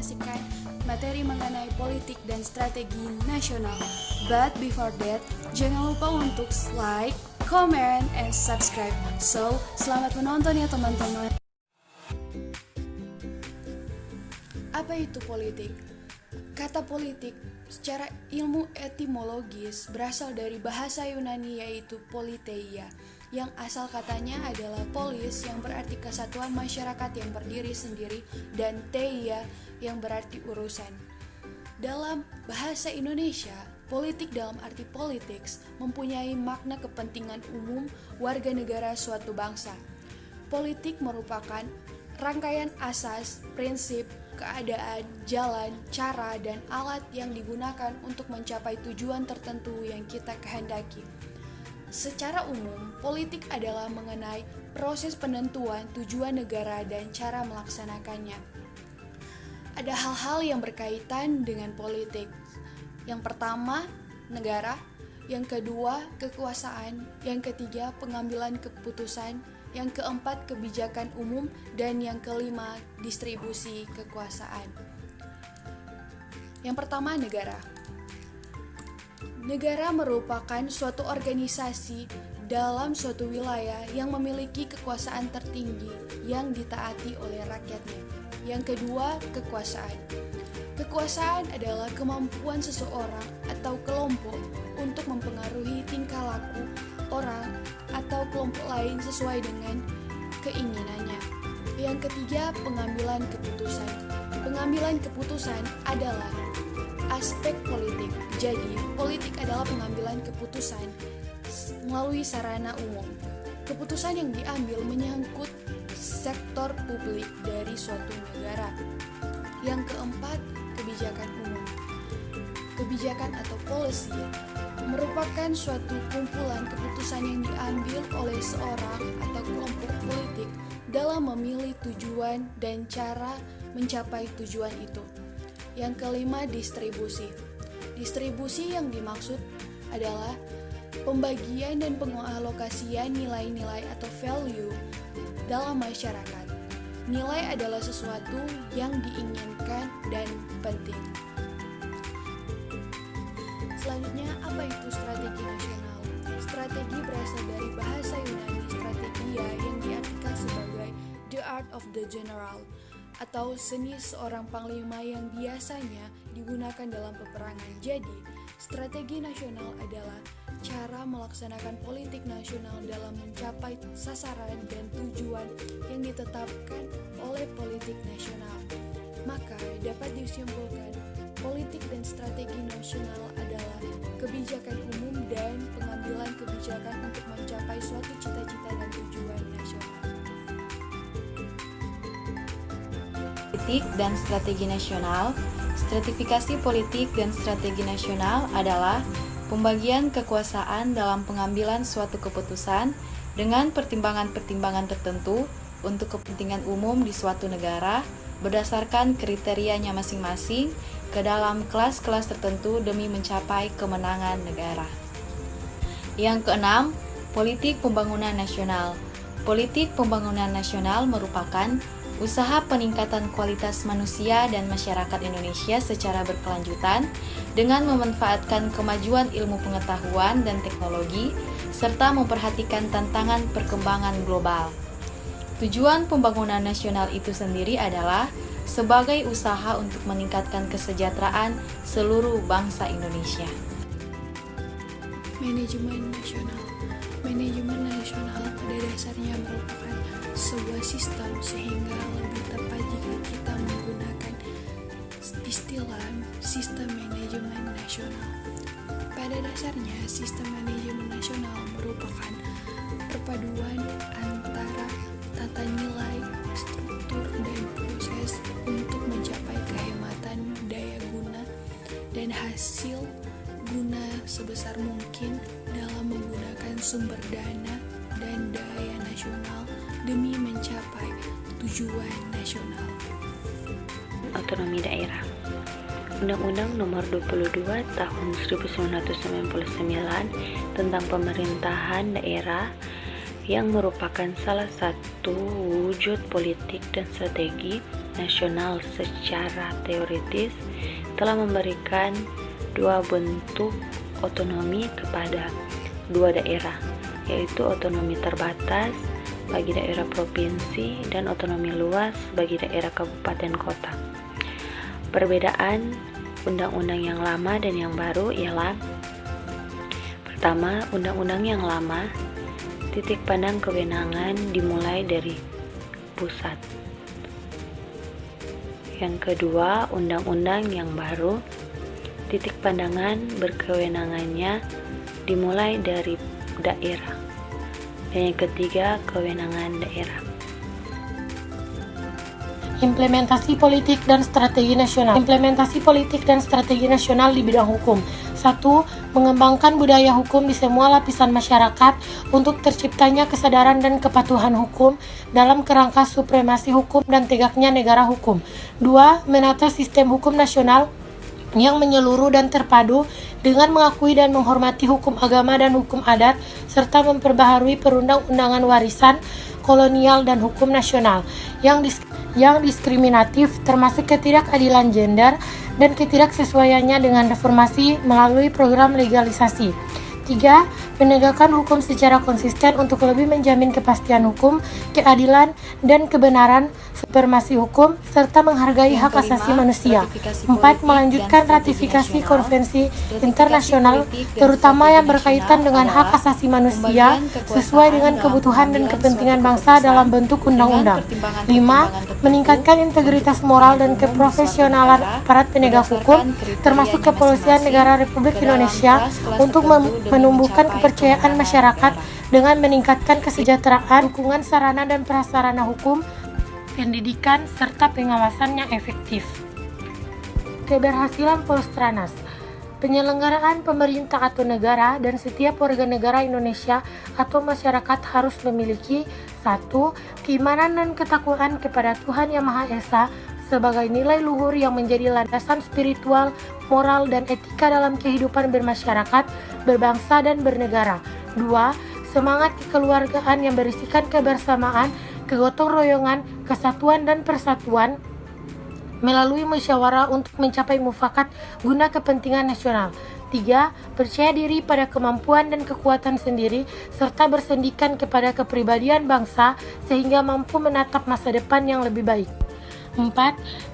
menyaksikan materi mengenai politik dan strategi nasional. But before that, jangan lupa untuk like, comment, and subscribe. So, selamat menonton ya teman-teman. Apa itu politik? Kata politik secara ilmu etimologis berasal dari bahasa Yunani yaitu politeia, yang asal katanya adalah polis yang berarti kesatuan masyarakat yang berdiri sendiri dan teia yang berarti urusan. Dalam bahasa Indonesia, politik dalam arti politics mempunyai makna kepentingan umum warga negara suatu bangsa. Politik merupakan rangkaian asas, prinsip, keadaan, jalan, cara, dan alat yang digunakan untuk mencapai tujuan tertentu yang kita kehendaki. Secara umum, politik adalah mengenai proses penentuan tujuan negara dan cara melaksanakannya. Ada hal-hal yang berkaitan dengan politik. Yang pertama, negara. Yang kedua, kekuasaan. Yang ketiga, pengambilan keputusan. Yang keempat, kebijakan umum. Dan yang kelima, distribusi kekuasaan. Yang pertama, negara. Negara merupakan suatu organisasi dalam suatu wilayah yang memiliki kekuasaan tertinggi yang ditaati oleh rakyatnya. Yang kedua, kekuasaan. Kekuasaan adalah kemampuan seseorang atau kelompok untuk mempengaruhi tingkah laku orang atau kelompok lain sesuai dengan keinginannya. Yang ketiga, pengambilan keputusan. Pengambilan keputusan adalah aspek politik. Jadi, politik adalah pengambilan keputusan melalui sarana umum. Keputusan yang diambil menyangkut sektor publik dari suatu negara. Yang keempat, kebijakan umum. Kebijakan atau policy merupakan suatu kumpulan keputusan yang diambil oleh seorang atau kelompok politik dalam memilih tujuan dan cara mencapai tujuan itu. Yang kelima, distribusi. Distribusi yang dimaksud adalah pembagian dan pengalokasian nilai-nilai atau value dalam masyarakat. Nilai adalah sesuatu yang diinginkan dan penting. Selanjutnya, apa itu strategi nasional? Strategi berasal dari bahasa Yunani strategia yang diartikan sebagai the art of the general atau seni seorang panglima yang biasanya digunakan dalam peperangan. Jadi, strategi nasional adalah cara melaksanakan politik nasional dalam mencapai sasaran dan tujuan yang ditetapkan oleh politik nasional. Maka dapat disimpulkan, politik dan strategi nasional adalah kebijakan umum dan pengambilan kebijakan untuk mencapai suatu cita-cita dan tujuan nasional. Politik dan strategi nasional. Stratifikasi politik dan strategi nasional adalah pembagian kekuasaan dalam pengambilan suatu keputusan dengan pertimbangan-pertimbangan tertentu untuk kepentingan umum di suatu negara berdasarkan kriterianya masing-masing ke dalam kelas-kelas tertentu demi mencapai kemenangan negara. Yang keenam, politik pembangunan nasional. Politik pembangunan nasional merupakan usaha peningkatan kualitas manusia dan masyarakat Indonesia secara berkelanjutan dengan memanfaatkan kemajuan ilmu pengetahuan dan teknologi serta memperhatikan tantangan perkembangan global. Tujuan pembangunan nasional itu sendiri adalah sebagai usaha untuk meningkatkan kesejahteraan seluruh bangsa Indonesia. Manajemen nasional. Manajemen nasional pada dasarnya merupakan sebuah sistem, sehingga lebih tepat jika kita menggunakan istilah sistem manajemen nasional. Pada dasarnya, sistem manajemen nasional merupakan perpaduan antara tata nilai, struktur, dan proses untuk mencapai kehematan daya guna dan hasil guna sebesar mungkin dalam menggunakan sumber dana dan daya nasional demi mencapai tujuan nasional. Otonomi daerah. Undang-Undang Nomor 22 Tahun 1999 tentang Pemerintahan Daerah yang merupakan salah satu wujud politik dan strategi nasional secara teoritis telah memberikan dua bentuk otonomi kepada dua daerah, yaitu otonomi terbatas bagi daerah provinsi dan otonomi luas bagi daerah kabupaten kota. Perbedaan undang-undang yang lama dan yang baru ialah: pertama, undang-undang yang lama, titik pandang kewenangan dimulai dari pusat. Yang kedua, undang-undang yang baru, titik pandangan berkewenangannya dimulai dari daerah. Dan yang ketiga, kewenangan daerah. Implementasi politik dan strategi nasional. Implementasi politik dan strategi nasional di bidang hukum. 1. Mengembangkan budaya hukum di semua lapisan masyarakat untuk terciptanya kesadaran dan kepatuhan hukum dalam kerangka supremasi hukum dan tegaknya negara hukum. 2. Menata sistem hukum nasional yang menyeluruh dan terpadu dengan mengakui dan menghormati hukum agama dan hukum adat, serta memperbaharui perundang-undangan warisan kolonial dan hukum nasional yang diskriminatif, termasuk ketidakadilan gender dan ketidaksesuaiannya dengan reformasi melalui program legalisasi. 3. Menegakkan hukum secara konsisten untuk lebih menjamin kepastian hukum, keadilan, dan kebenaran, supremasi hukum, serta menghargai hak asasi manusia. 4. Melanjutkan ratifikasi konvensi internasional, terutama yang berkaitan dengan hak asasi manusia, sesuai dengan kebutuhan dan kepentingan bangsa dalam bentuk undang-undang. 5. Meningkatkan integritas moral dan keprofesionalan aparat penegak hukum, termasuk Kepolisian Negara Republik Indonesia, untuk menumbuhkan kepercayaan masyarakat dengan meningkatkan kesejahteraan, dukungan sarana dan prasarana hukum, pendidikan, serta pengawasan yang efektif. Keberhasilan Polstranas. Penyelenggaraan pemerintah atau negara dan setiap warga negara Indonesia atau masyarakat harus memiliki 1. Keimanan dan ketakwaan kepada Tuhan Yang Maha Esa sebagai nilai luhur yang menjadi landasan spiritual, moral, dan etika dalam kehidupan bermasyarakat, berbangsa, dan bernegara. 2. Semangat kekeluargaan yang berisikan kebersamaan, kegotong royongan, kesatuan, dan persatuan melalui musyawarah untuk mencapai mufakat guna kepentingan nasional. 3. Percaya diri pada kemampuan dan kekuatan sendiri, serta bersendikan kepada kepribadian bangsa sehingga mampu menatap masa depan yang lebih baik. 4.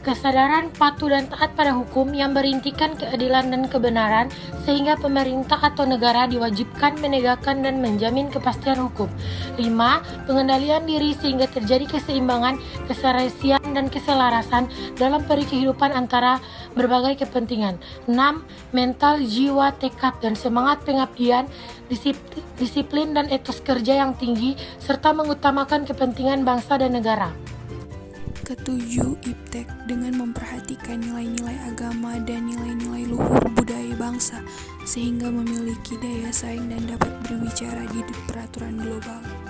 Kesadaran patuh dan taat pada hukum yang berintikan keadilan dan kebenaran sehingga pemerintah atau negara diwajibkan menegakkan dan menjamin kepastian hukum. 5. Pengendalian diri sehingga terjadi keseimbangan, keserasian, dan keselarasan dalam perikehidupan antara berbagai kepentingan. 6. Mental, jiwa, tekad, dan semangat pengabdian, disiplin dan etos kerja yang tinggi, serta mengutamakan kepentingan bangsa dan negara. Ketujuh, IPTEK dengan memperhatikan nilai-nilai agama dan nilai-nilai luhur budaya bangsa sehingga memiliki daya saing dan dapat berbicara di peraturan global.